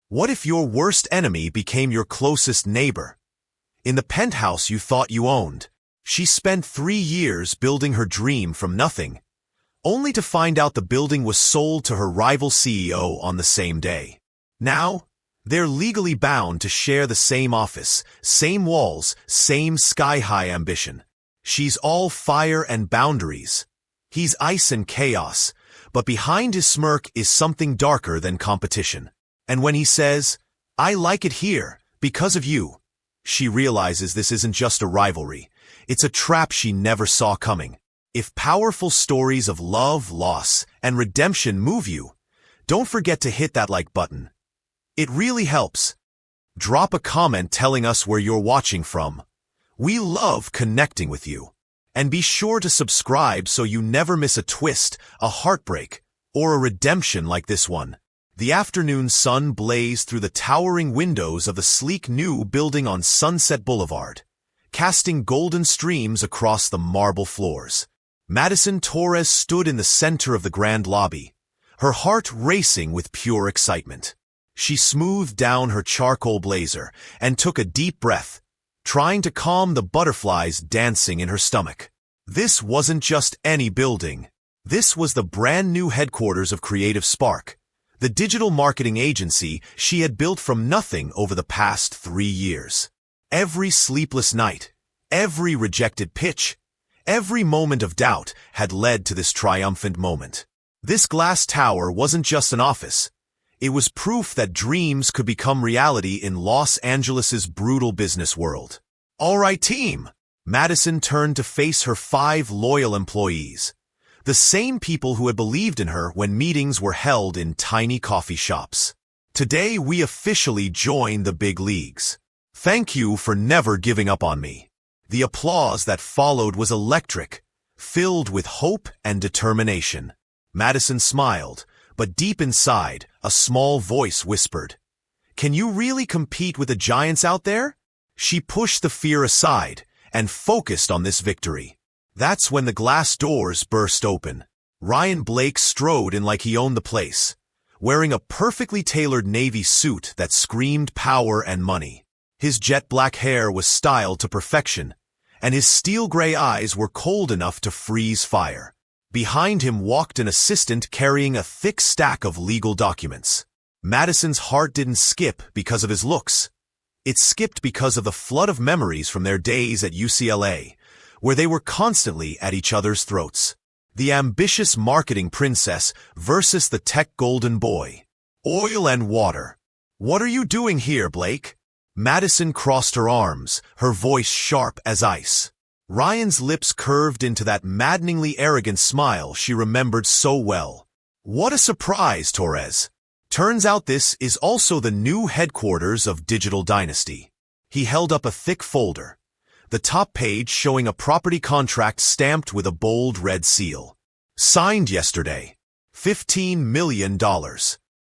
What if your worst enemy became your closest neighbor? In the penthouse you thought you owned, she spent 3 years building her dream from nothing, only to find out the building was sold to her rival CEO on the same day. Now, they're legally bound to share the same office, same walls, same sky-high ambition. She's all fire and boundaries. He's ice and chaos, but behind his smirk is something darker than competition. And when he says, "I like it here, because of you," she realizes this isn't just a rivalry. It's a trap she never saw coming. If powerful stories of love, loss, and redemption move you, don't forget to hit that like button. It really helps. Drop a comment telling us where you're watching from. We love connecting with you. And be sure to subscribe so you never miss a twist, a heartbreak, or a redemption like this one. The afternoon sun blazed through the towering windows of the sleek new building on Sunset Boulevard, casting golden streams across the marble floors. Madison Torres stood in the center of the grand lobby, her heart racing with pure excitement. She smoothed down her charcoal blazer and took a deep breath, trying to calm the butterflies dancing in her stomach. This wasn't just any building. This was the brand new headquarters of Creative Spark, the digital marketing agency she had built from nothing over the past 3 years. Every sleepless night, every rejected pitch, every moment of doubt had led to this triumphant moment. This glass tower wasn't just an office. It was proof that dreams could become reality in Los Angeles's brutal business world. "All right, team." Madison turned to face her 5 loyal employees, the same people who had believed in her when meetings were held in tiny coffee shops. "Today we officially join the big leagues. Thank you for never giving up on me." The applause that followed was electric, filled with hope and determination. Madison smiled, but deep inside, a small voice whispered, "Can you really compete with the giants out there?" She pushed the fear aside and focused on this victory. That's when the glass doors burst open. Ryan Blake strode in like he owned the place, wearing a perfectly tailored navy suit that screamed power and money. His jet black hair was styled to perfection, and his steel gray eyes were cold enough to freeze fire. Behind him walked an assistant carrying a thick stack of legal documents. Madison's heart didn't skip because of his looks. It skipped because of the flood of memories from their days at UCLA, where they were constantly at each other's throats. The ambitious marketing princess versus the tech golden boy. Oil and water. "What are you doing here, Blake?" Madison crossed her arms, her voice sharp as ice. Ryan's lips curved into that maddeningly arrogant smile she remembered so well. "What a surprise, Torres. Turns out this is also the new headquarters of Digital Dynasty." He held up a thick folder, the top page showing a property contract stamped with a bold red seal. "Signed yesterday. $15 million.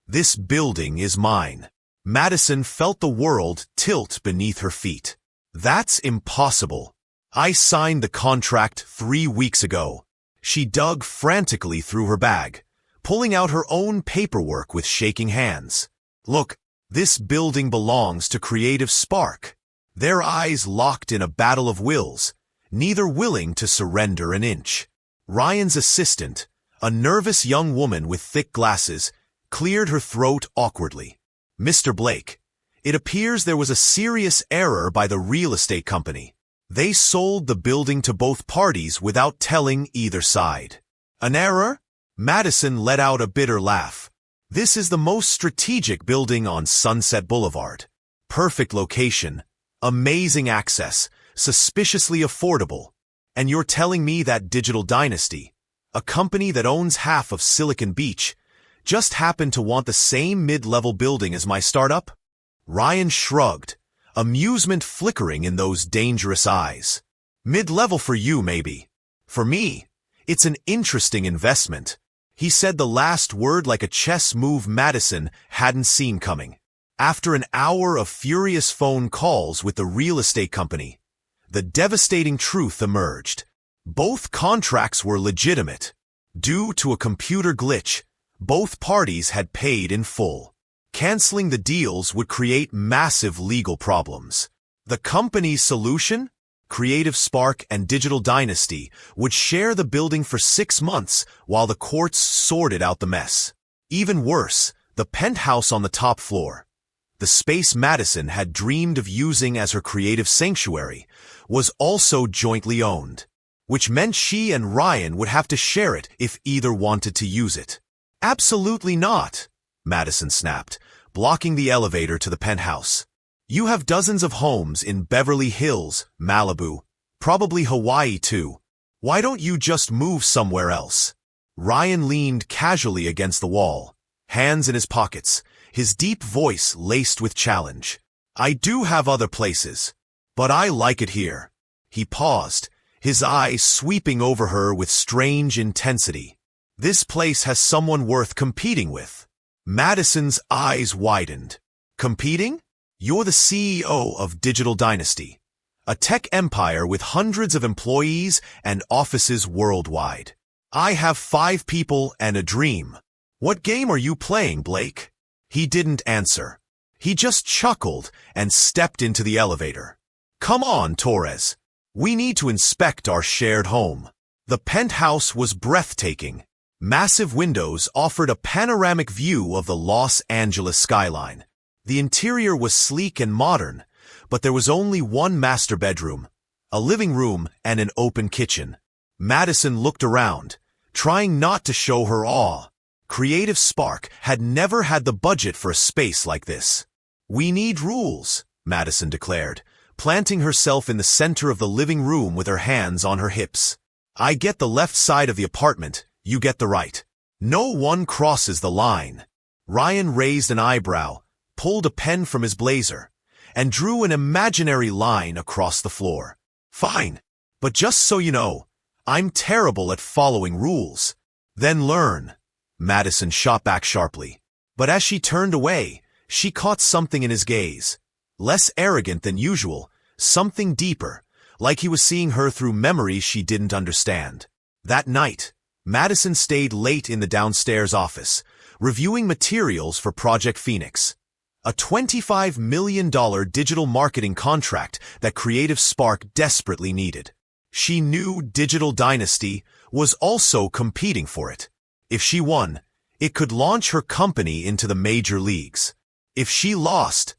This building is mine." Madison felt the world tilt beneath her feet. "That's impossible. I signed the contract 3 weeks ago." She dug frantically through her bag, pulling out her own paperwork with shaking hands. "Look, this building belongs to Creative Spark." Their eyes locked in a battle of wills, neither willing to surrender an inch. Ryan's assistant, a nervous young woman with thick glasses, cleared her throat awkwardly. "Mr. Blake, it appears there was a serious error by the real estate company. They sold the building to both parties without telling either side." "An error?" Madison let out a bitter laugh. "This is the most strategic building on Sunset Boulevard. Perfect location, amazing access, suspiciously affordable. And you're telling me that Digital Dynasty, a company that owns half of Silicon Beach, just happened to want the same mid-level building as my startup?" Ryan shrugged, amusement flickering in those dangerous eyes. "Mid-level for you, maybe. For me, it's an interesting investment." He said the last word like a chess move Madison hadn't seen coming. After an hour of furious phone calls with the real estate company, the devastating truth emerged. Both contracts were legitimate. Due to a computer glitch, both parties had paid in full. Canceling the deals would create massive legal problems. The company's solution? Creative Spark and Digital Dynasty would share the building for 6 months while the courts sorted out the mess. Even worse, the penthouse on the top floor, the space Madison had dreamed of using as her creative sanctuary, was also jointly owned, which meant she and Ryan would have to share it if either wanted to use it. Absolutely not, Madison snapped, blocking the elevator to the penthouse. You have dozens of homes in Beverly Hills, Malibu, probably Hawaii too. Why don't you just move somewhere else? Ryan leaned casually against the wall, hands in his pockets, his deep voice laced with challenge. I do have other places, but I like it here. He paused, his eyes sweeping over her with strange intensity. This place has someone worth competing with. Madison's eyes widened. Competing? You're the CEO of Digital Dynasty, a tech empire with hundreds of employees and offices worldwide. I have 5 people and a dream. What game are you playing, Blake? He didn't answer. He just chuckled and stepped into the elevator. Come on, Torres. We need to inspect our shared home. The penthouse was breathtaking. Massive windows offered a panoramic view of the Los Angeles skyline. The interior was sleek and modern, but there was only one master bedroom, a living room, and an open kitchen. Madison looked around, trying not to show her awe. Creative Spark had never had the budget for a space like this. We need rules, Madison declared, planting herself in the center of the living room with her hands on her hips. I get the left side of the apartment, you get the right. No one crosses the line. Ryan raised an eyebrow, pulled a pen from his blazer, and drew an imaginary line across the floor. Fine, but just so you know, I'm terrible at following rules. Then learn. Madison shot back sharply. But as she turned away, she caught something in his gaze. Less arrogant than usual, something deeper, like he was seeing her through memories she didn't understand. That night, Madison stayed late in the downstairs office, reviewing materials for Project Phoenix, a $25 million digital marketing contract that Creative Spark desperately needed. She knew Digital Dynasty was also competing for it. If she won, it could launch her company into the major leagues. If she lost,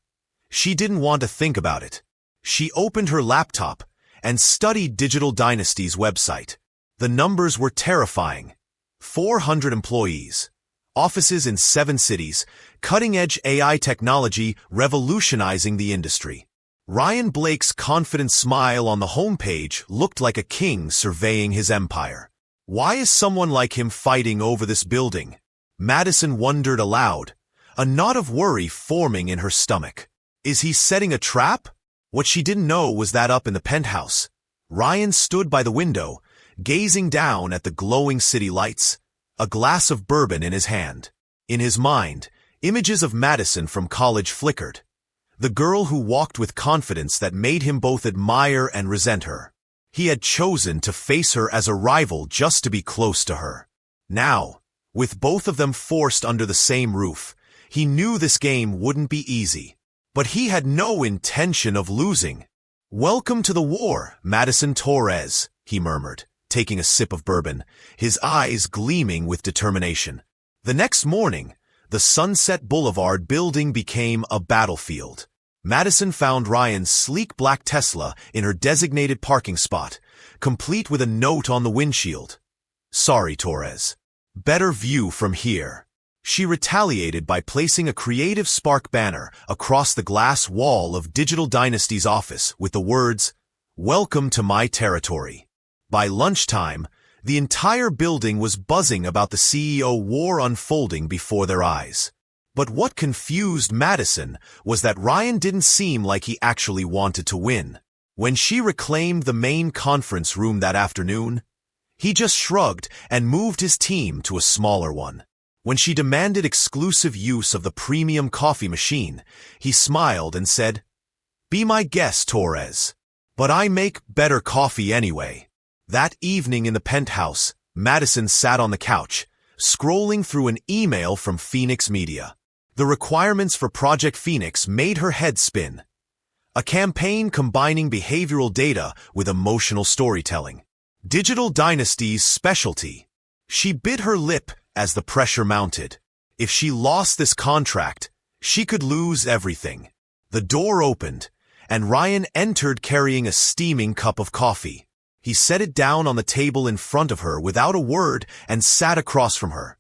she didn't want to think about it. She opened her laptop and studied Digital Dynasty's website. The numbers were terrifying. 400 employees, offices in 7 cities, cutting-edge AI technology revolutionizing the industry. Ryan Blake's confident smile on the homepage looked like a king surveying his empire. Why is someone like him fighting over this building? Madison wondered aloud, a knot of worry forming in her stomach. Is he setting a trap? What she didn't know was that up in the penthouse, Ryan stood by the window, gazing down at the glowing city lights, a glass of bourbon in his hand. In his mind, images of Madison from college flickered, the girl who walked with confidence that made him both admire and resent her. He had chosen to face her as a rival just to be close to her. Now, with both of them forced under the same roof, he knew this game wouldn't be easy. But he had no intention of losing. Welcome to the war, Madison Torres, he murmured, taking a sip of bourbon, his eyes gleaming with determination. The next morning, the Sunset Boulevard building became a battlefield. Madison found Ryan's sleek black Tesla in her designated parking spot, complete with a note on the windshield. Sorry, Torres. Better view from here. She retaliated by placing a Creative Spark banner across the glass wall of Digital Dynasty's office with the words, "Welcome to my territory." By lunchtime, the entire building was buzzing about the CEO war unfolding before their eyes. But what confused Madison was that Ryan didn't seem like he actually wanted to win. When she reclaimed the main conference room that afternoon, he just shrugged and moved his team to a smaller one. When she demanded exclusive use of the premium coffee machine, he smiled and said, "Be my guest, Torres. But I make better coffee anyway." That evening in the penthouse, Madison sat on the couch, scrolling through an email from Phoenix Media. The requirements for Project Phoenix made her head spin. A campaign combining behavioral data with emotional storytelling. Digital Dynasty's specialty. She bit her lip as the pressure mounted. If she lost this contract, she could lose everything. The door opened, and Ryan entered carrying a steaming cup of coffee. He set it down on the table in front of her without a word and sat across from her,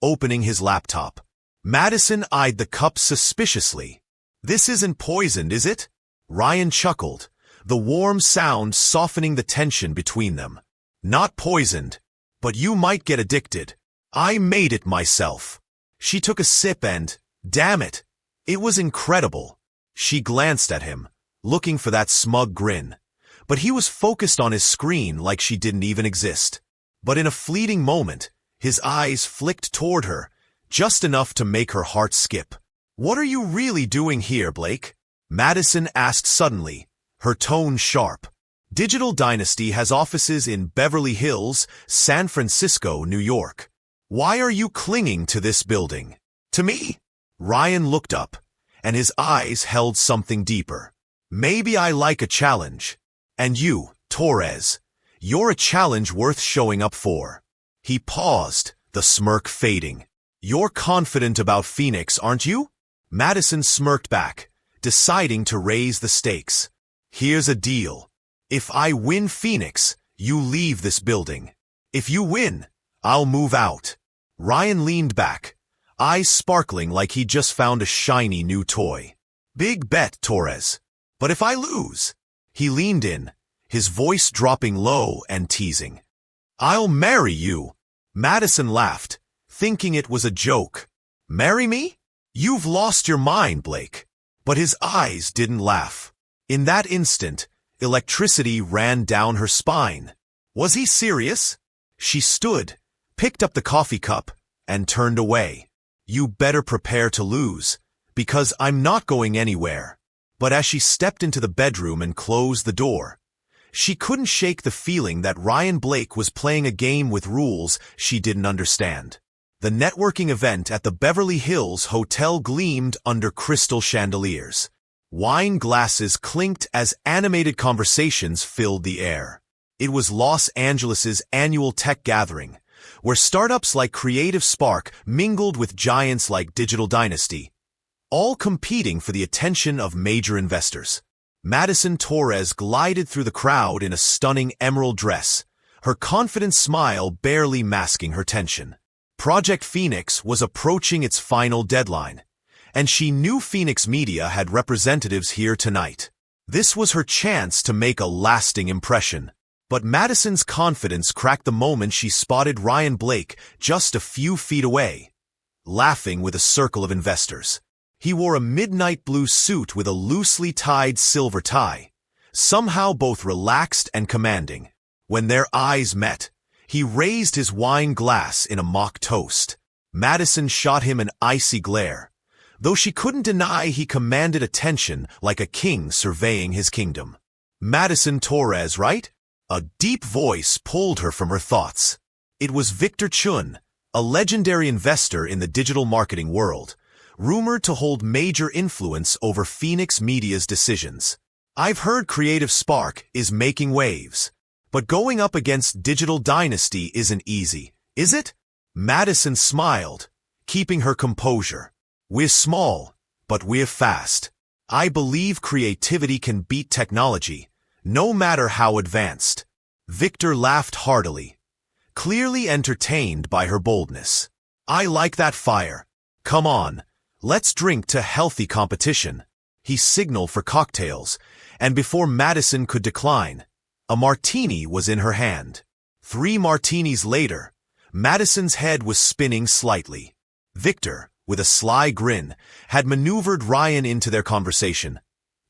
opening his laptop. Madison eyed the cup suspiciously. "This isn't poisoned, is it?" Ryan chuckled, the warm sound softening the tension between them. "Not poisoned, but you might get addicted. I made it myself." She took a sip and, damn it, it was incredible. She glanced at him, looking for that smug grin, but he was focused on his screen like she didn't even exist. But in a fleeting moment, his eyes flicked toward her, just enough to make her heart skip. "What are you really doing here, Blake?" Madison asked suddenly, her tone sharp. Digital Dynasty has offices in Beverly Hills, San Francisco, New York. Why are you clinging to this building? To me? Ryan looked up, and his eyes held something deeper. Maybe I like a challenge. And you, Torres, you're a challenge worth showing up for. He paused, the smirk fading. You're confident about Phoenix, aren't you? Madison smirked back, deciding to raise the stakes. Here's a deal. If I win Phoenix, you leave this building. If you win, I'll move out. Ryan leaned back, eyes sparkling like he just found a shiny new toy. Big bet, Torres. But if I lose? He leaned in, his voice dropping low and teasing. I'll marry you. Madison laughed, thinking it was a joke. Marry me? You've lost your mind, Blake. But his eyes didn't laugh. In that instant, electricity ran down her spine. Was he serious? She stood, picked up the coffee cup, and turned away. You better prepare to lose, because I'm not going anywhere. But as she stepped into the bedroom and closed the door, she couldn't shake the feeling that Ryan Blake was playing a game with rules she didn't understand. The networking event at the Beverly Hills Hotel gleamed under crystal chandeliers. Wine glasses clinked as animated conversations filled the air. It was Los Angeles' annual tech gathering, where startups like Creative Spark mingled with giants like Digital Dynasty, all competing for the attention of major investors. Madison Torres glided through the crowd in a stunning emerald dress, her confident smile barely masking her tension. Project Phoenix was approaching its final deadline, and she knew Phoenix Media had representatives here tonight. This was her chance to make a lasting impression. But Madison's confidence cracked the moment she spotted Ryan Blake just a few feet away, laughing with a circle of investors. He wore a midnight blue suit with a loosely tied silver tie, somehow both relaxed and commanding. When their eyes met, he raised his wine glass in a mock toast. Madison shot him an icy glare, though she couldn't deny he commanded attention like a king surveying his kingdom. Madison Torres, right? A deep voice pulled her from her thoughts. It was Victor Chun, a legendary investor in the digital marketing world, rumored to hold major influence over Phoenix Media's decisions. I've heard Creative Spark is making waves, but going up against Digital Dynasty isn't easy, is it? Madison smiled, keeping her composure. We're small, but we're fast. I believe creativity can beat technology, no matter how advanced. Victor laughed heartily, clearly entertained by her boldness. I like that fire. Come on, let's drink to healthy competition. He signaled for cocktails, and before Madison could decline, a martini was in her hand. 3 martinis later, Madison's head was spinning slightly. Victor, with a sly grin, had maneuvered Ryan into their conversation,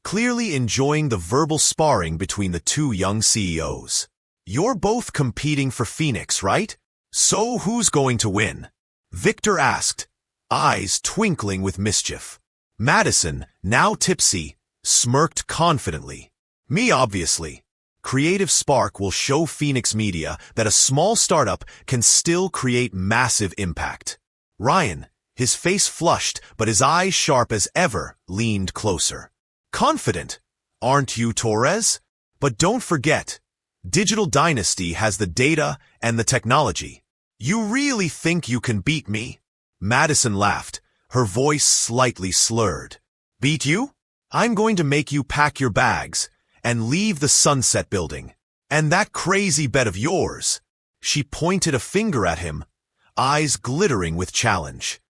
clearly enjoying the verbal sparring between the two young CEOs. You're both competing for Phoenix, right? So who's going to win? Victor asked, eyes twinkling with mischief. Madison, now tipsy, smirked confidently. Me, obviously. Creative Spark will show Phoenix Media that a small startup can still create massive impact. Ryan, His face flushed, but his eyes, sharp as ever, leaned closer. Confident, aren't you, Torres? But don't forget, Digital Dynasty has the data and the technology. You really think you can beat me? Madison laughed, her voice slightly slurred. Beat you? I'm going to make you pack your bags and leave the Sunset Building. And that crazy bet of yours. She pointed a finger at him, eyes glittering with challenge.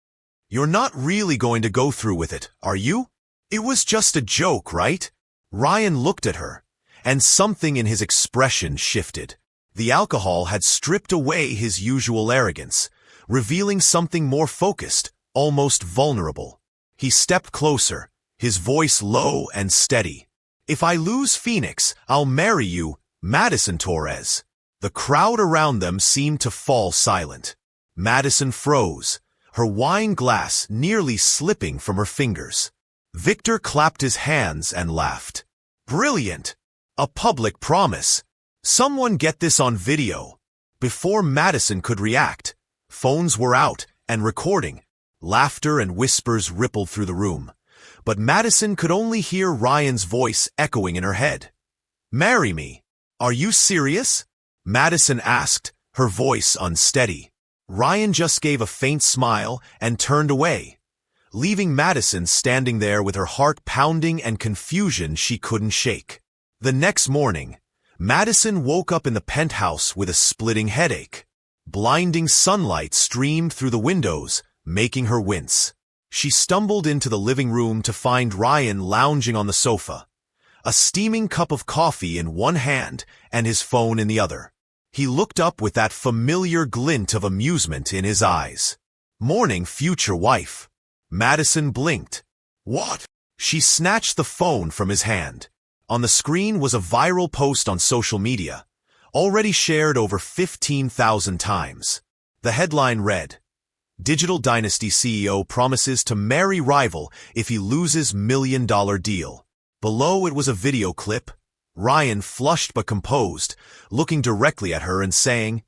You're not really going to go through with it, are you? It was just a joke, right? Ryan looked at her, and something in his expression shifted. The alcohol had stripped away his usual arrogance, revealing something more focused, almost vulnerable. He stepped closer, his voice low and steady. If I lose Phoenix, I'll marry you, Madison Torres. The crowd around them seemed to fall silent. Madison froze, her wine glass nearly slipping from her fingers. Victor clapped his hands and laughed. Brilliant! A public promise. Someone get this on video. Before Madison could react, phones were out and recording. Laughter and whispers rippled through the room. But Madison could only hear Ryan's voice echoing in her head. Marry me. Are you serious? Madison asked, her voice unsteady. Ryan just gave a faint smile and turned away, leaving Madison standing there with her heart pounding and confusion she couldn't shake. The next morning, Madison woke up in the penthouse with a splitting headache. Blinding sunlight streamed through the windows, making her wince. She stumbled into the living room to find Ryan lounging on the sofa, a steaming cup of coffee in one hand and his phone in the other. He looked up with that familiar glint of amusement in his eyes. Morning, future wife. Madison blinked. What? She snatched the phone from his hand. On the screen was a viral post on social media, already shared over 15,000 times. The headline read, Digital Dynasty CEO promises to marry rival if he loses $1 million deal. Below it was a video clip, Ryan flushed but composed, looking directly at her and saying,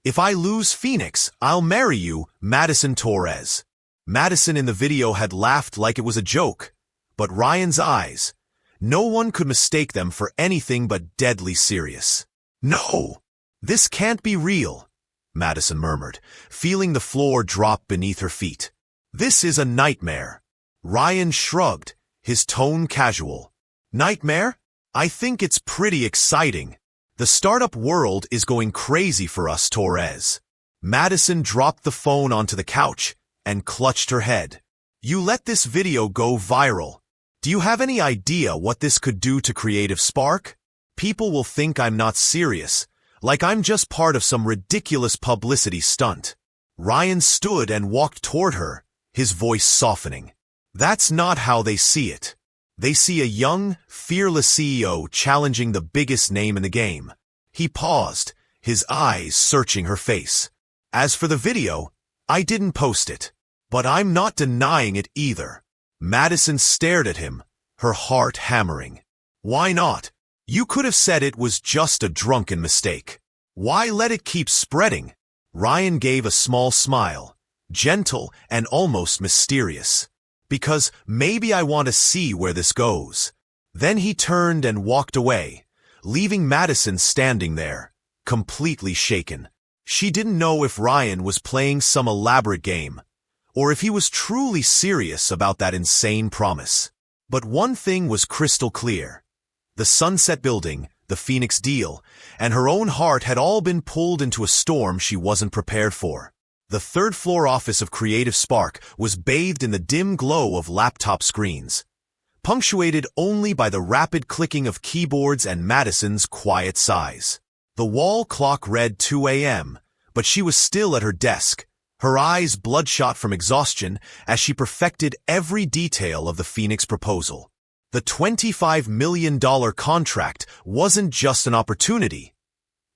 If I lose Phoenix, I'll marry you, Madison Torres. Madison in the video had laughed like it was a joke, but Ryan's eyes, no one could mistake them for anything but deadly serious. No, this can't be real, Madison murmured, feeling the floor drop beneath her feet. This is a nightmare. Ryan shrugged, his tone casual. Nightmare? I think it's pretty exciting. The startup world is going crazy for us, Torres. Madison dropped the phone onto the couch and clutched her head. You let this video go viral. Do you have any idea what this could do to Creative Spark? People will think I'm not serious, like I'm just part of some ridiculous publicity stunt. Ryan stood and walked toward her, his voice softening. That's not how they see it. They see a young, fearless CEO challenging the biggest name in the game. He paused, his eyes searching her face. As for the video, I didn't post it. But I'm not denying it either. Madison stared at him, her heart hammering. Why not? You could have said it was just a drunken mistake. Why let it keep spreading? Ryan gave a small smile, gentle and almost mysterious. Because maybe I want to see where this goes. Then he turned and walked away, leaving Madison standing there, completely shaken. She didn't know if Ryan was playing some elaborate game, or if he was truly serious about that insane promise. But one thing was crystal clear. The Sunset Building, the Phoenix deal, and her own heart had all been pulled into a storm she wasn't prepared for. The third-floor office of Creative Spark was bathed in the dim glow of laptop screens, punctuated only by the rapid clicking of keyboards and Madison's quiet sighs. The wall clock read 2 a.m., but she was still at her desk, her eyes bloodshot from exhaustion as she perfected every detail of the Phoenix proposal. The $25 million contract wasn't just an opportunity.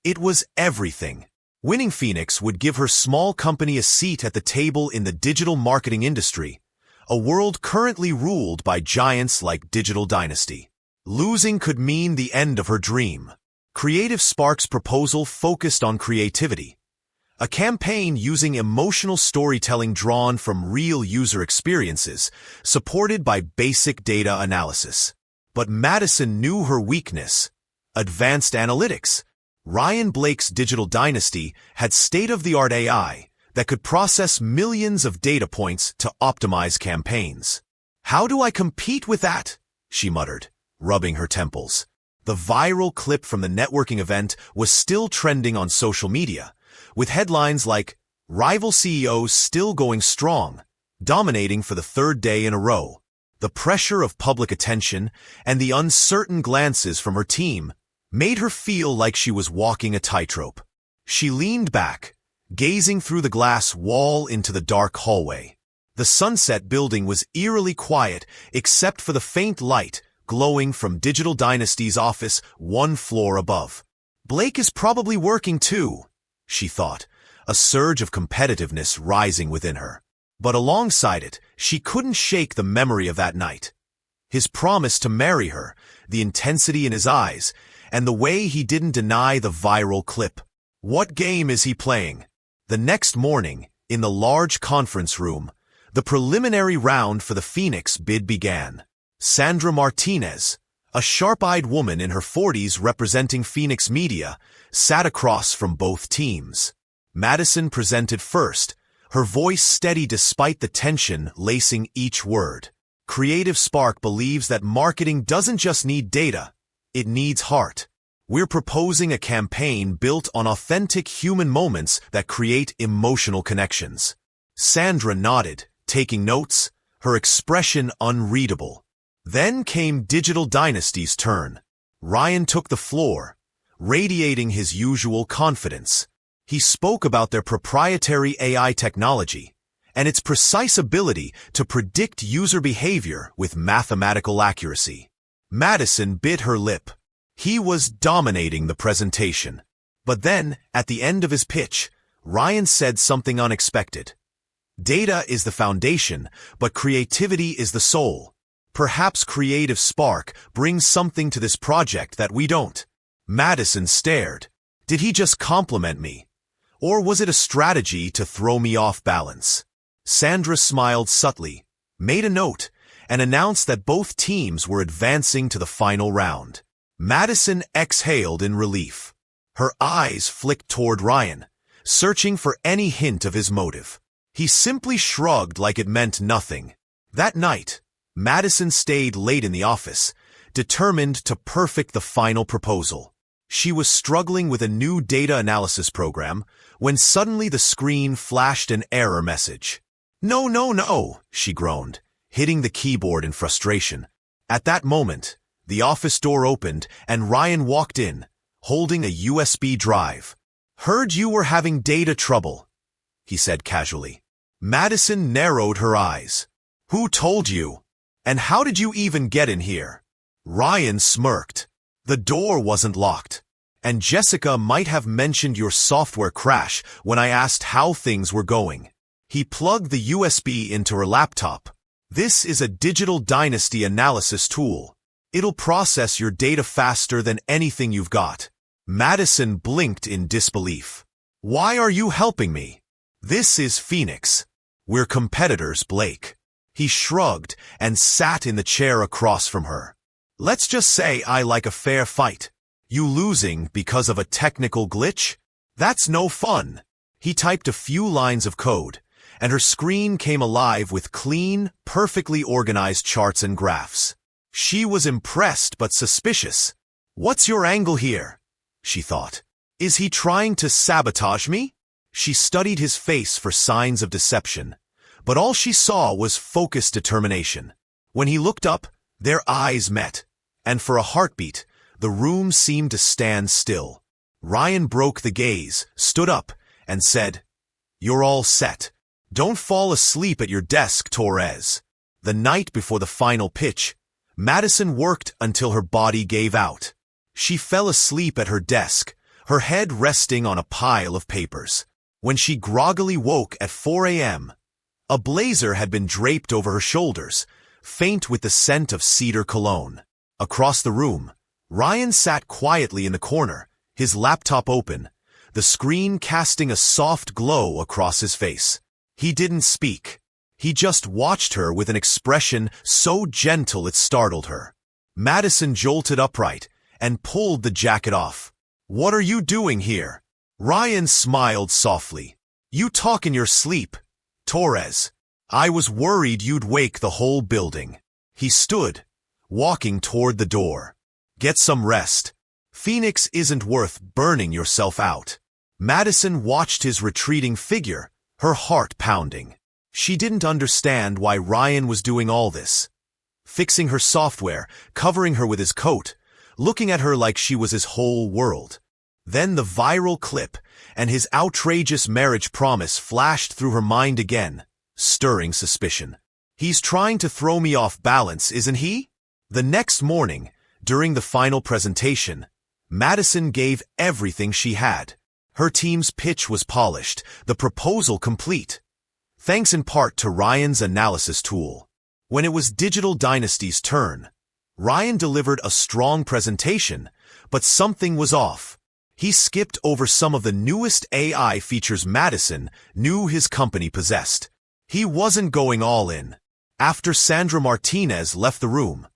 It was everything. Winning Phoenix would give her small company a seat at the table in the digital marketing industry, a world currently ruled by giants like Digital Dynasty. Losing could mean the end of her dream. Creative Spark's proposal focused on creativity, A campaign using emotional storytelling drawn from real user experiences, supported by basic data analysis. But Madison knew her weakness: advanced analytics. Ryan Blake's Digital Dynasty had state-of-the-art AI that could process millions of data points to optimize campaigns. "How do I compete with that?" she muttered, rubbing her temples. The viral clip from the networking event was still trending on social media, with headlines like, "Rival CEOs still going strong," dominating for the third day in a row. The pressure of public attention and the uncertain glances from her team made her feel like she was walking a tightrope. She leaned back, gazing through the glass wall into the dark hallway. The Sunset Building was eerily quiet except for the faint light glowing from Digital Dynasty's office 1 floor above. "Blake is probably working too," she thought, a surge of competitiveness rising within her. But alongside it, she couldn't shake the memory of that night. His promise to marry her, the intensity in his eyes, and the way he didn't deny the viral clip. What game is he playing? The next morning, in the large conference room, the preliminary round for the Phoenix bid began. Sandra Martinez, a sharp-eyed woman in her 40s representing Phoenix Media, sat across from both teams. Madison presented first, her voice steady despite the tension lacing each word. Creative Spark believes that marketing doesn't just need data, it needs heart. We're proposing a campaign built on authentic human moments that create emotional connections. Sandra nodded, taking notes, her expression unreadable. Then came Digital Dynasty's turn. Ryan took the floor, radiating his usual confidence. He spoke about their proprietary AI technology and its precise ability to predict user behavior with mathematical accuracy. Madison bit her lip. He was dominating the presentation. But then, at the end of his pitch, Ryan said something unexpected. "Data is the foundation, but creativity is the soul. Perhaps Creative Spark brings something to this project that we don't." Madison stared. Did he just compliment me? Or was it a strategy to throw me off balance? Sandra smiled subtly, made a note, and announced that both teams were advancing to the final round. Madison exhaled in relief. Her eyes flicked toward Ryan, searching for any hint of his motive. He simply shrugged like it meant nothing. That night, Madison stayed late in the office, determined to perfect the final proposal. She was struggling with a new data analysis program when suddenly the screen flashed an error message. "No, no, no," she groaned, hitting the keyboard in frustration. At that moment, the office door opened and Ryan walked in, holding a USB drive. "Heard you were having data trouble," he said casually. Madison narrowed her eyes. "Who told you? And how did you even get in here?" Ryan smirked. "The door wasn't locked. And Jessica might have mentioned your software crash when I asked how things were going." He plugged the USB into her laptop. "This is a Digital Dynasty analysis tool. It'll process your data faster than anything you've got." Madison blinked in disbelief. "Why are you helping me? This is Phoenix. We're competitors, Blake." He shrugged and sat in the chair across from her. "Let's just say I like a fair fight. You losing because of a technical glitch? That's no fun." He typed a few lines of code, and her screen came alive with clean, perfectly organized charts and graphs. She was impressed but suspicious. "What's your angle here?" she thought. "Is he trying to sabotage me?" She studied his face for signs of deception, but all she saw was focused determination. When he looked up, their eyes met, and for a heartbeat, the room seemed to stand still. Ryan broke the gaze, stood up, and said, "You're all set. Don't fall asleep at your desk, Torres." The night before the final pitch, Madison worked until her body gave out. She fell asleep at her desk, her head resting on a pile of papers. When she groggily woke at 4 a.m., a blazer had been draped over her shoulders, faint with the scent of cedar cologne. Across the room, Ryan sat quietly in the corner, his laptop open, the screen casting a soft glow across his face. He didn't speak. He just watched her with an expression so gentle it startled her. Madison jolted upright and pulled the jacket off. "What are you doing here?" Ryan smiled softly. "You talk in your sleep, Torres. I was worried you'd wake the whole building." He stood, walking toward the door. "Get some rest. Phoenix isn't worth burning yourself out." Madison watched his retreating figure, her heart pounding. She didn't understand why Ryan was doing all this. Fixing her software, covering her with his coat, looking at her like she was his whole world. Then the viral clip and his outrageous marriage promise flashed through her mind again, stirring suspicion. "He's trying to throw me off balance, isn't he?" The next morning, during the final presentation, Madison gave everything she had. Her team's pitch was polished, the proposal complete, thanks in part to Ryan's analysis tool. When it was Digital Dynasty's turn, Ryan delivered a strong presentation, but something was off. He skipped over some of the newest AI features Madison knew his company possessed. He wasn't going all in. After Sandra Martinez left the room,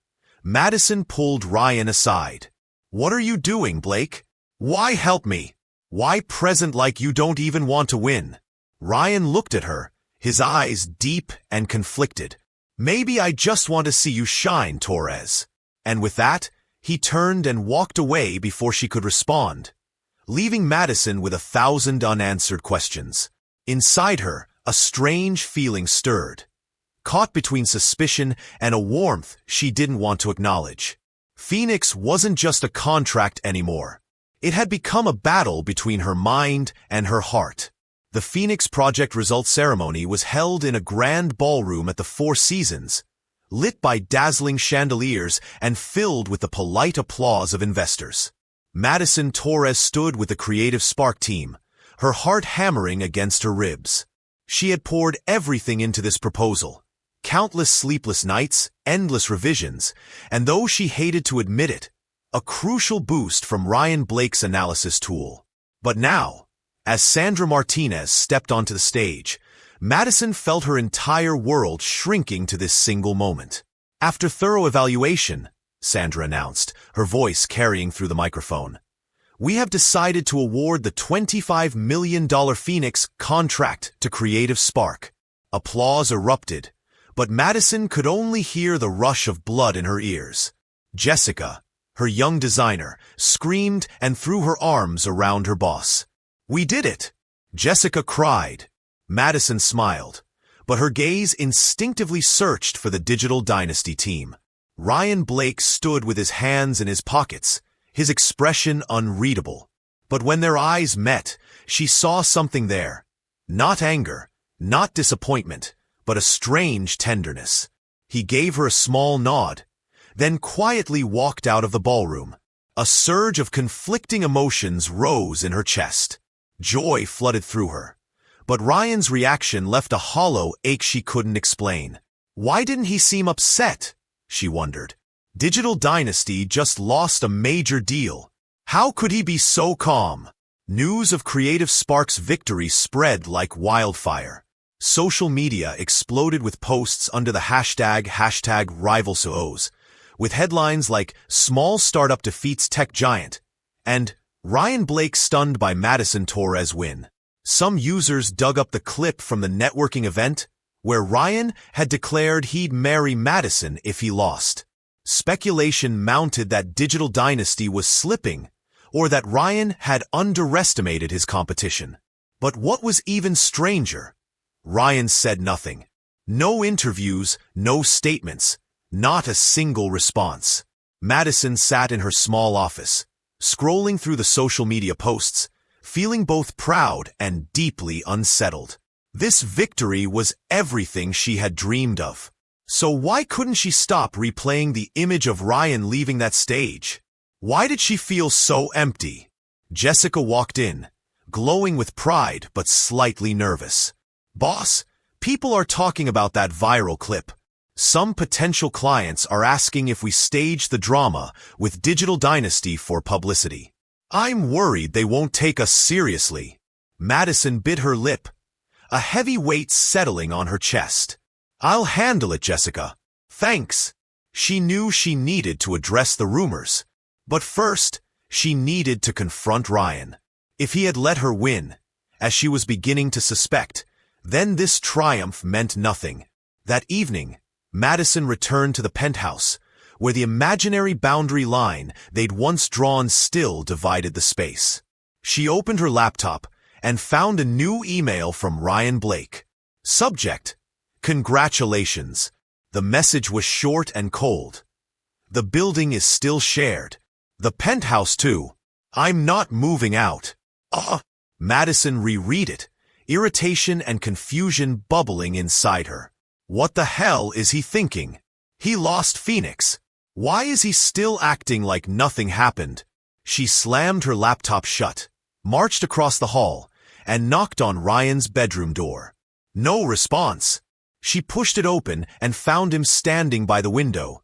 Madison pulled Ryan aside. "What are you doing, Blake? Why help me? Why present like you don't even want to win?" Ryan looked at her, his eyes deep and conflicted. "Maybe I just want to see you shine, Torres." And with that, he turned and walked away before she could respond, leaving Madison with 1,000 unanswered questions. Inside her, a strange feeling stirred, caught between suspicion and a warmth she didn't want to acknowledge. Phoenix wasn't just a contract anymore. It had become a battle between her mind and her heart. The Phoenix Project results ceremony was held in a grand ballroom at the Four Seasons, lit by dazzling chandeliers and filled with the polite applause of investors. Madison Torres stood with the Creative Spark team, her heart hammering against her ribs. She had poured everything into this proposal. Countless sleepless nights, endless revisions, and though she hated to admit it, a crucial boost from Ryan Blake's analysis tool. But now, as Sandra Martinez stepped onto the stage, Madison felt her entire world shrinking to this single moment. "After thorough evaluation," Sandra announced, her voice carrying through the microphone, "we have decided to award the $25 million Phoenix contract to Creative Spark." Applause erupted, but Madison could only hear the rush of blood in her ears. Jessica, her young designer, screamed and threw her arms around her boss. "We did it!" Jessica cried. Madison smiled, but her gaze instinctively searched for the Digital Dynasty team. Ryan Blake stood with his hands in his pockets, his expression unreadable. But when their eyes met, she saw something there. Not anger, not disappointment, but a strange tenderness. He gave her a small nod, then quietly walked out of the ballroom. A surge of conflicting emotions rose in her chest. Joy flooded through her. But Ryan's reaction left a hollow ache she couldn't explain. Why didn't he seem upset? She wondered. Digital Dynasty just lost a major deal. How could he be so calm? News of Creative Spark's victory spread like wildfire. Social media exploded with posts under the hashtag #RivalSoos, with headlines like "Small Startup Defeats Tech Giant" and "Ryan Blake Stunned by Madison Torres Win." Some users dug up the clip from the networking event where Ryan had declared he'd marry Madison if he lost. Speculation mounted that Digital Dynasty was slipping, or that Ryan had underestimated his competition. But what was even stranger, Ryan said nothing. No interviews, no statements, not a single response. Madison sat in her small office, scrolling through the social media posts, feeling both proud and deeply unsettled. This victory was everything she had dreamed of. So why couldn't she stop replaying the image of Ryan leaving that stage? Why did she feel so empty? Jessica walked in, glowing with pride but slightly nervous. "Boss, people are talking about that viral clip. Some potential clients are asking if we stage the drama with Digital Dynasty for publicity." I'm worried they won't take us seriously. Madison bit her lip, a heavy weight settling on her chest. I'll handle it, Jessica. Thanks. She knew she needed to address the rumors. But first, she needed to confront Ryan. If he had let her win, as she was beginning to suspect, then this triumph meant nothing. That evening, Madison returned to the penthouse, where the imaginary boundary line they'd once drawn still divided the space. She opened her laptop and found a new email from Ryan Blake. Subject: Congratulations. The message was short and cold. The building is still shared. The penthouse too. I'm not moving out. Madison reread it, irritation and confusion bubbling inside her. What the hell is he thinking? He lost Phoenix. Why is he still acting like nothing happened? She slammed her laptop shut, marched across the hall, and knocked on Ryan's bedroom door. No response. She pushed it open and found him standing by the window,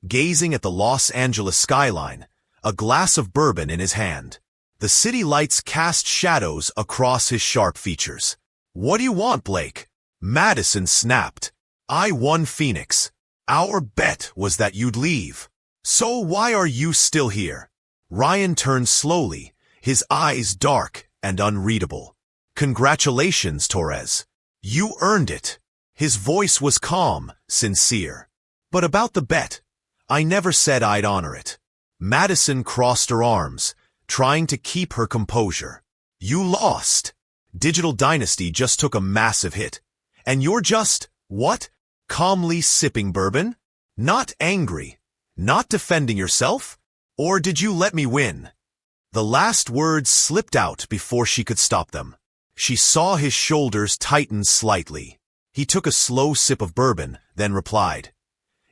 gazing at the Los Angeles skyline, a glass of bourbon in his hand. The city lights cast shadows across his sharp features. What do you want, Blake? Madison snapped. I won Phoenix. Our bet was that you'd leave. So why are you still here? Ryan turned slowly, his eyes dark and unreadable. Congratulations, Torres. You earned it. His voice was calm, sincere. But about the bet, I never said I'd honor it. Madison crossed her arms, trying to keep her composure. You lost. Digital Dynasty just took a massive hit. And you're just, what? Calmly sipping bourbon? Not angry? Not defending yourself? Or did you let me win? The last words slipped out before she could stop them. She saw his shoulders tighten slightly. He took a slow sip of bourbon, then replied,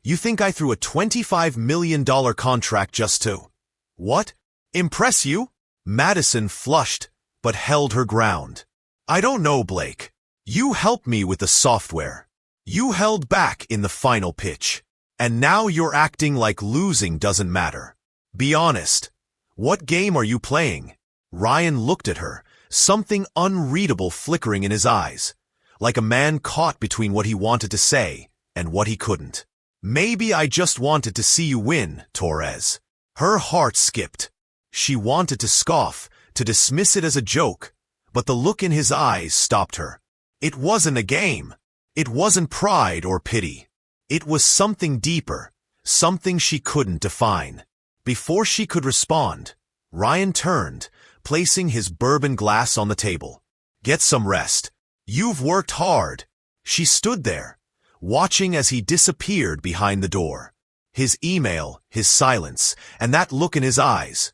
You think I threw a $25 million contract just to, what? Impress you? Madison flushed, but held her ground. I don't know, Blake. You helped me with the software. You held back in the final pitch. And now you're acting like losing doesn't matter. Be honest. What game are you playing? Ryan looked at her, something unreadable flickering in his eyes, like a man caught between what he wanted to say and what he couldn't. Maybe I just wanted to see you win, Torres. Her heart skipped. She wanted to scoff, to dismiss it as a joke, but the look in his eyes stopped her. It wasn't a game. It wasn't pride or pity. It was something deeper, something she couldn't define. Before she could respond, Ryan turned, placing his bourbon glass on the table. Get some rest. You've worked hard. She stood there, watching as he disappeared behind the door. His email, his silence, and that look in his eyes.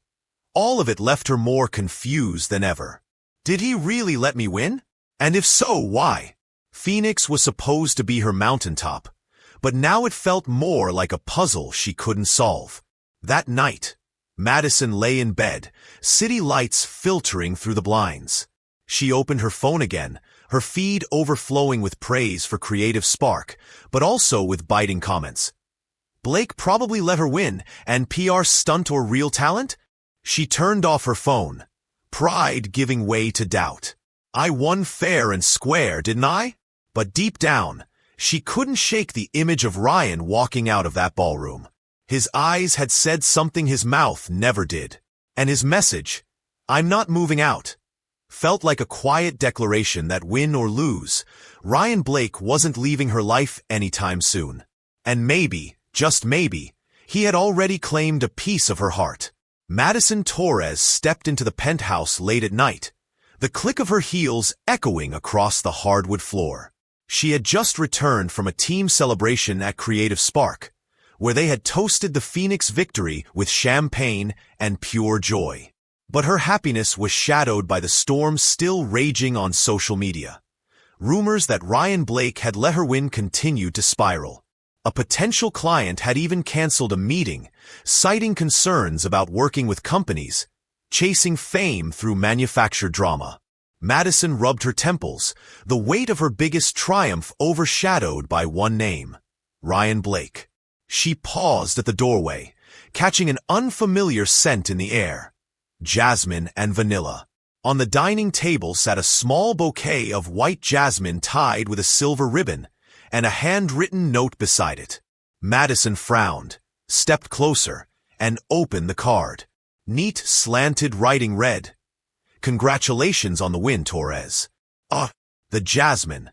All of it left her more confused than ever. Did he really let me win? And if so, why? Phoenix was supposed to be her mountaintop, but now it felt more like a puzzle she couldn't solve. That night, Madison lay in bed, city lights filtering through the blinds. She opened her phone again, her feed overflowing with praise for creative spark, but also with biting comments. Blake probably let her win, and PR stunt or real talent? She turned off her phone, pride giving way to doubt. I won fair and square, didn't I? But deep down, she couldn't shake the image of Ryan walking out of that ballroom. His eyes had said something his mouth never did. And his message, I'm not moving out, felt like a quiet declaration that win or lose, Ryan Blake wasn't leaving her life anytime soon. And maybe, just maybe, he had already claimed a piece of her heart. Madison Torres stepped into the penthouse late at night, the click of her heels echoing across the hardwood floor. She had just returned from a team celebration at Creative Spark, where they had toasted the Phoenix victory with champagne and pure joy. But her happiness was shadowed by the storm still raging on social media. Rumors that Ryan Blake had let her win continued to spiral. A potential client had even canceled a meeting, citing concerns about working with companies, chasing fame through manufactured drama. Madison rubbed her temples, the weight of her biggest triumph overshadowed by one name, Ryan Blake. She paused at the doorway, catching an unfamiliar scent in the air. jasmine and vanilla. On the dining table sat a small bouquet of white jasmine tied with a silver ribbon, and a handwritten note beside it. Madison frowned, stepped closer, and opened the card. Neat, slanted writing read, "Congratulations on the win, Torres." The jasmine.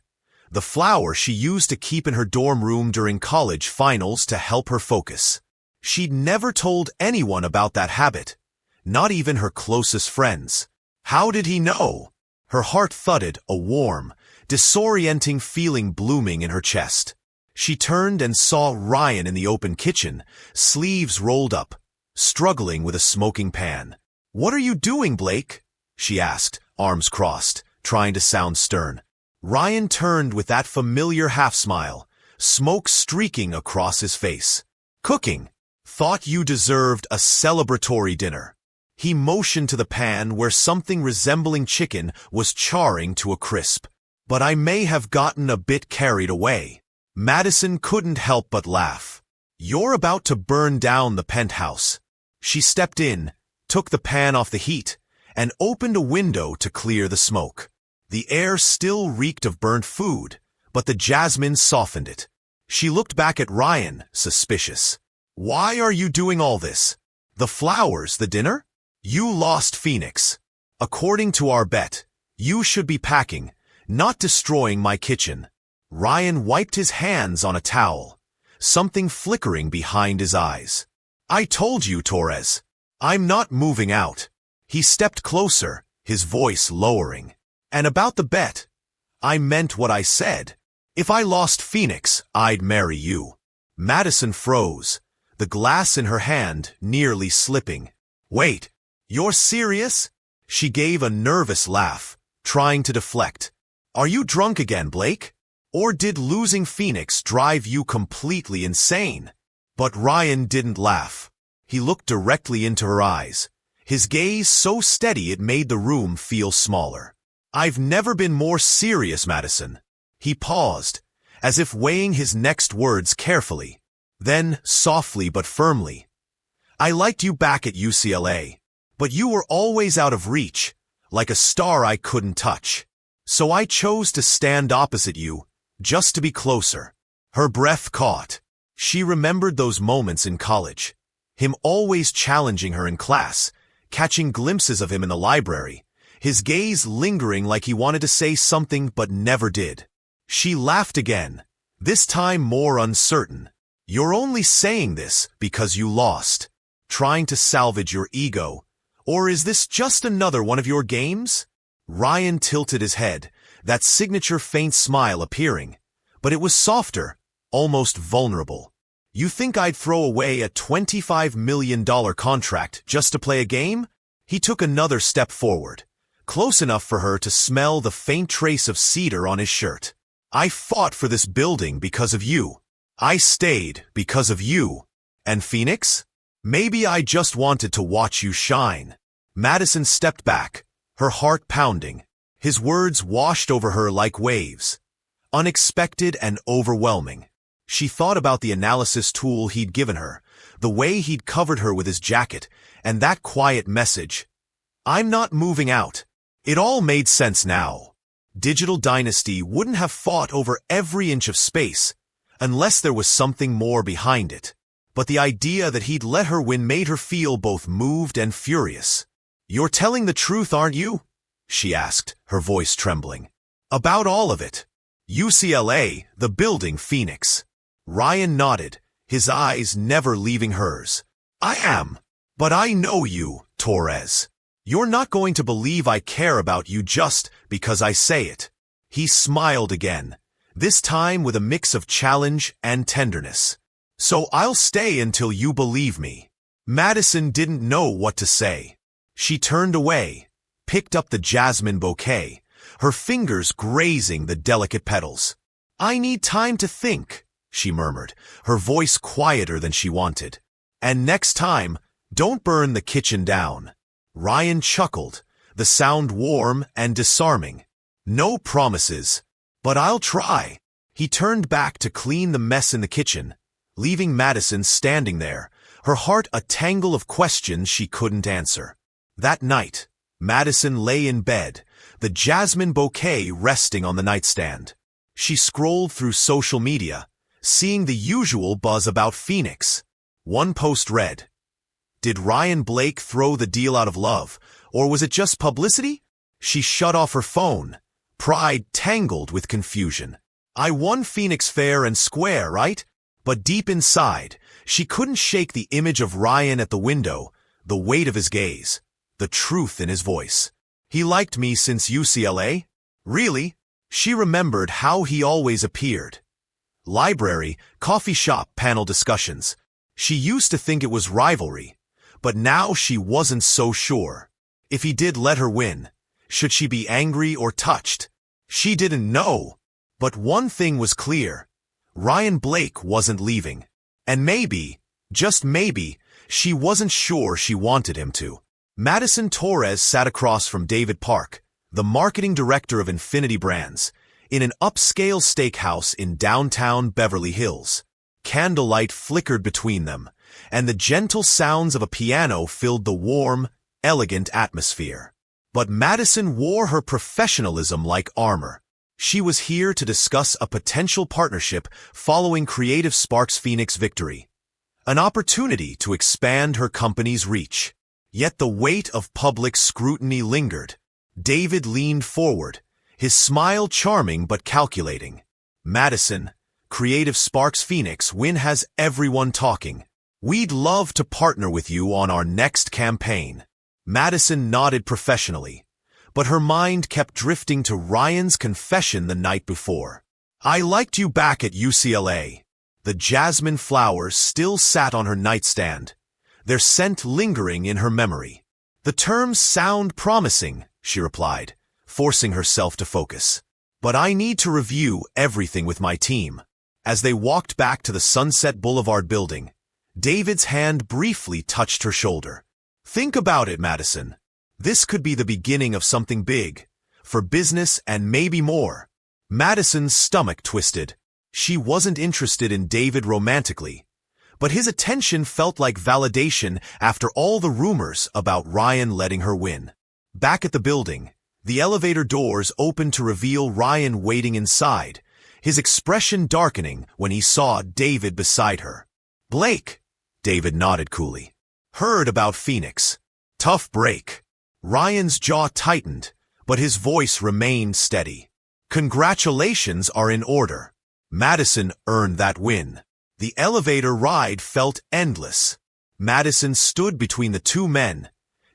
The flower she used to keep in her dorm room during college finals to help her focus. She'd never told anyone about that habit, not even her closest friends. How did he know? Her heart thudded, a warm, disorienting feeling blooming in her chest. She turned and saw Ryan in the open kitchen, sleeves rolled up, struggling with a smoking pan. "What are you doing, Blake?" she asked, arms crossed, trying to sound stern. Ryan turned with that familiar half-smile, smoke streaking across his face. "Cooking. Thought you deserved a celebratory dinner." He motioned to the pan where something resembling chicken was charring to a crisp. "But I may have gotten a bit carried away." Madison couldn't help but laugh. "You're about to burn down the penthouse." She stepped in, took the pan off the heat, and opened a window to clear the smoke. The air still reeked of burnt food, but the jasmine softened it. She looked back at Ryan, suspicious. "Why are you doing all this? The flowers, the dinner? You lost Phoenix. According to our bet, you should be packing, not destroying my kitchen." Ryan wiped his hands on a towel, something flickering behind his eyes. "I told you, Torres. I'm not moving out." He stepped closer, his voice lowering. "And about the bet, I meant what I said. If I lost Phoenix, I'd marry you." Madison froze, the glass in her hand nearly slipping. "Wait, you're serious?" She gave a nervous laugh, trying to deflect. "Are you drunk again, Blake? Or did losing Phoenix drive you completely insane?" But Ryan didn't laugh. He looked directly into her eyes, his gaze so steady it made the room feel smaller. "I've never been more serious, Madison." He paused, as if weighing his next words carefully. Then, softly but firmly, "I liked you back at UCLA, but you were always out of reach, like a star I couldn't touch. So I chose to stand opposite you, just to be closer." Her breath caught. She remembered those moments in college, him always challenging her in class, catching glimpses of him in the library, his gaze lingering like he wanted to say something but never did. She laughed again, this time more uncertain. "You're only saying this because you lost, trying to salvage your ego, or is this just another one of your games?" Ryan tilted his head, that signature faint smile appearing, but it was softer, almost vulnerable. "You think I'd throw away a $25 million contract just to play a game?" He took another step forward, close enough for her to smell the faint trace of cedar on his shirt. "I fought for this building because of you. I stayed because of you. And Phoenix? Maybe I just wanted to watch you shine." Madison stepped back, her heart pounding. His words washed over her like waves, unexpected and overwhelming. She thought about the analysis tool he'd given her, the way he'd covered her with his jacket, and that quiet message, "I'm not moving out." It all made sense now. Digital Dynasty wouldn't have fought over every inch of space, unless there was something more behind it. But the idea that he'd let her win made her feel both moved and furious. "You're telling the truth, aren't you?" she asked, her voice trembling. "About all of it. UCLA, the building, Phoenix." Ryan nodded, his eyes never leaving hers. "I am. But I know you, Torres. You're not going to believe I care about you just because I say it." He smiled again, this time with a mix of challenge and tenderness. "So I'll stay until you believe me." Madison didn't know what to say. She turned away, picked up the jasmine bouquet, her fingers grazing the delicate petals. "I need time to think," she murmured, her voice quieter than she wanted. "And next time, don't burn the kitchen down." Ryan chuckled, the sound warm and disarming. "No promises, but I'll try." He turned back to clean the mess in the kitchen, leaving Madison standing there, her heart a tangle of questions she couldn't answer. That night, Madison lay in bed, the jasmine bouquet resting on the nightstand. She scrolled through social media, seeing the usual buzz about Phoenix. One post read, "Did Ryan Blake throw the deal out of love, or was it just publicity?" She shut off her phone, pride tangled with confusion. I won Phoenix fair and square, right? But deep inside, she couldn't shake the image of Ryan at the window, the weight of his gaze, the truth in his voice. He liked me since UCLA? Really? She remembered how he always appeared. Library, coffee shop panel discussions. She used to think it was rivalry, but now she wasn't so sure. If he did let her win, should she be angry or touched? She didn't know. But one thing was clear. Ryan Blake wasn't leaving. And maybe, just maybe, she wasn't sure she wanted him to. Madison Torres sat across from David Park, the marketing director of Infinity Brands, in an upscale steakhouse in downtown Beverly Hills. Candlelight flickered between them, and the gentle sounds of a piano filled the warm, elegant atmosphere. But Madison wore her professionalism like armor. She was here to discuss a potential partnership following Creative Sparks' Phoenix victory. An opportunity to expand her company's reach. Yet the weight of public scrutiny lingered. David leaned forward, his smile charming but calculating. "Madison, Creative Sparks Phoenix win has everyone talking. We'd love to partner with you on our next campaign." Madison nodded professionally, but her mind kept drifting to Ryan's confession the night before. "I liked you back at UCLA." The jasmine flowers still sat on her nightstand, their scent lingering in her memory. "The terms sound promising," she replied, forcing herself to focus. "But I need to review everything with my team." As they walked back to the Sunset Boulevard building, David's hand briefly touched her shoulder. "Think about it, Madison. This could be the beginning of something big, for business and maybe more." Madison's stomach twisted. She wasn't interested in David romantically, but his attention felt like validation after all the rumors about Ryan letting her win. Back at the building, the elevator doors opened to reveal Ryan waiting inside, his expression darkening when he saw David beside her. "Blake," David nodded coolly. "Heard about Phoenix. Tough break." Ryan's jaw tightened, but his voice remained steady. "Congratulations are in order. Madison earned that win." The elevator ride felt endless. Madison stood between the two men,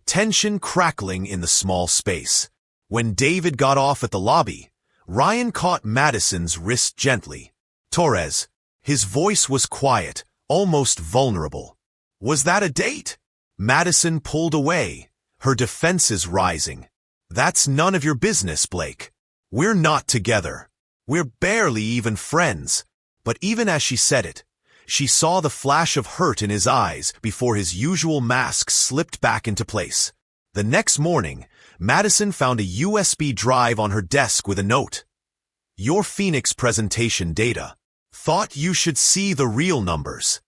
tension crackling in the small space. When David got off at the lobby, Ryan caught Madison's wrist gently. "Torres." His voice was quiet, almost vulnerable. "Was that a date?" Madison pulled away, her defenses rising. "That's none of your business, Blake. We're not together. We're barely even friends." But even as she said it, she saw the flash of hurt in his eyes before his usual mask slipped back into place. The next morning, Madison found a USB drive on her desk with a note. "Your Phoenix presentation data. Thought you should see the real numbers."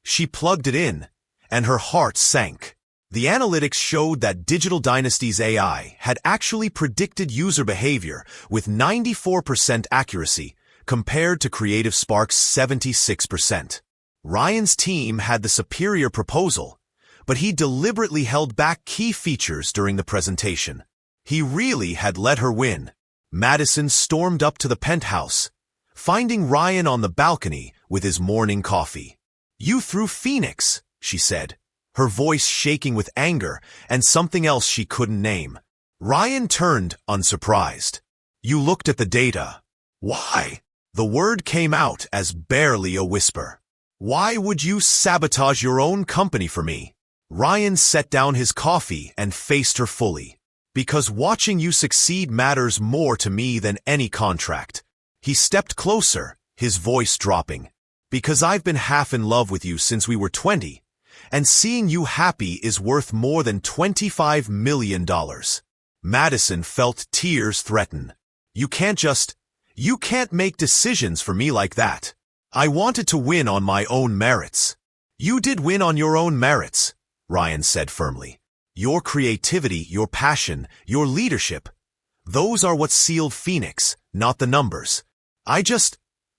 She plugged it in, and her heart sank. The analytics showed that Digital Dynasty's AI had actually predicted user behavior with 94% accuracy compared to Creative Sparks' 76%. Ryan's team had the superior proposal, but he deliberately held back key features during the presentation. He really had let her win. Madison stormed up to the penthouse, finding Ryan on the balcony with his morning coffee. "You threw Phoenix," she said, her voice shaking with anger and something else she couldn't name. Ryan turned, unsurprised. "You looked at the data." "Why?" The word came out as barely a whisper. "Why would you sabotage your own company for me?" Ryan set down his coffee and faced her fully. "Because watching you succeed matters more to me than any contract." He stepped closer, his voice dropping. "Because I've been half in love with you since we were 20, and seeing you happy is worth more than $25 million. Madison felt tears threaten. You can't make decisions for me like that. I wanted to win on my own merits." "You did win on your own merits," Ryan said firmly. Your creativity, your passion, your leadership. Those are what sealed Phoenix, not the numbers. I just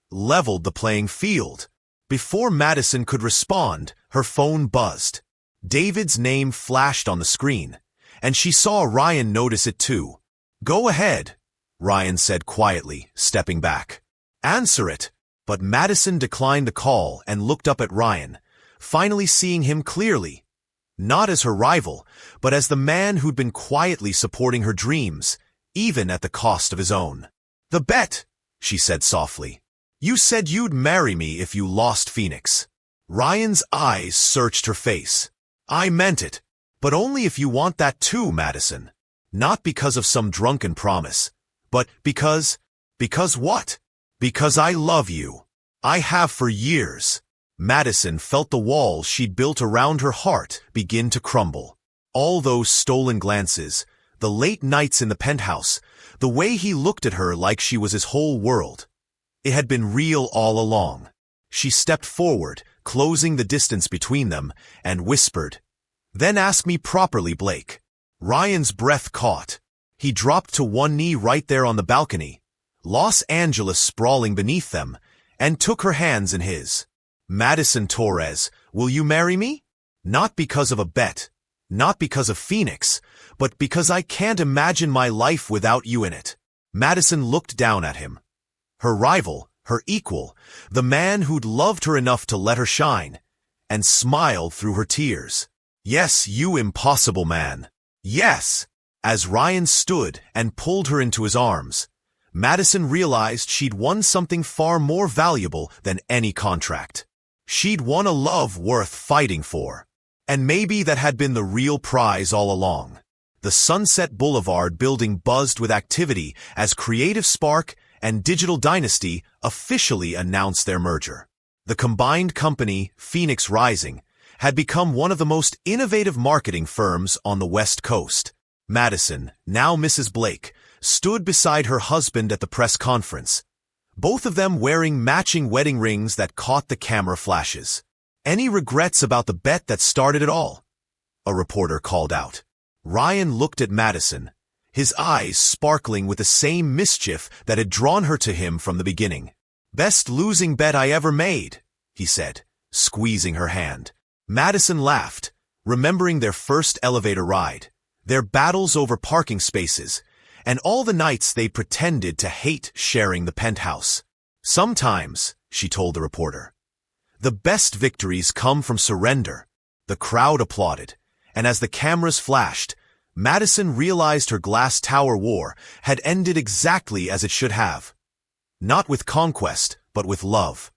leveled the playing field. Before Madison could respond, her phone buzzed. David's name flashed on the screen, and she saw Ryan notice it too. "Go ahead," Ryan said quietly, stepping back. "Answer it." But Madison declined the call and looked up at Ryan, finally seeing him clearly. Not as her rival, but as the man who'd been quietly supporting her dreams, even at the cost of his own. "The bet," she said softly. "You said you'd marry me if you lost Phoenix." Ryan's eyes searched her face. "I meant it, but only if you want that too, Madison. Not because of some drunken promise, but because what? Because I love you. I have for years." Madison felt the walls she'd built around her heart begin to crumble. All those stolen glances, the late nights in the penthouse, the way he looked at her like she was his whole world. It had been real all along. She stepped forward, closing the distance between them, and whispered, "Then ask me properly, Blake." Ryan's breath caught. He dropped to one knee right there on the balcony, Los Angeles sprawling beneath them, and took her hands in his. "Madison Torres, will you marry me? Not because of a bet, not because of Phoenix, but because I can't imagine my life without you in it." Madison looked down at him. Her rival, her equal, the man who'd loved her enough to let her shine, and smiled through her tears. "Yes, you impossible man. Yes." As Ryan stood and pulled her into his arms, Madison realized she'd won something far more valuable than any contract. She'd won a love worth fighting for. And maybe that had been the real prize all along. The Sunset Boulevard building buzzed with activity as Creative Spark and Digital Dynasty officially announced their merger. The combined company, Phoenix Rising, had become one of the most innovative marketing firms on the West Coast. Madison, now Mrs. Blake, stood beside her husband at the press conference, both of them wearing matching wedding rings that caught the camera flashes. "Any regrets about the bet that started it all?" a reporter called out. Ryan looked at Madison, his eyes sparkling with the same mischief that had drawn her to him from the beginning. "Best losing bet I ever made," he said, squeezing her hand. Madison laughed, remembering their first elevator ride, their battles over parking spaces, and all the nights they pretended to hate sharing the penthouse. "Sometimes," she told the reporter, "the best victories come from surrender." The crowd applauded, and as the cameras flashed, Madison realized her glass tower war had ended exactly as it should have. Not with conquest, but with love.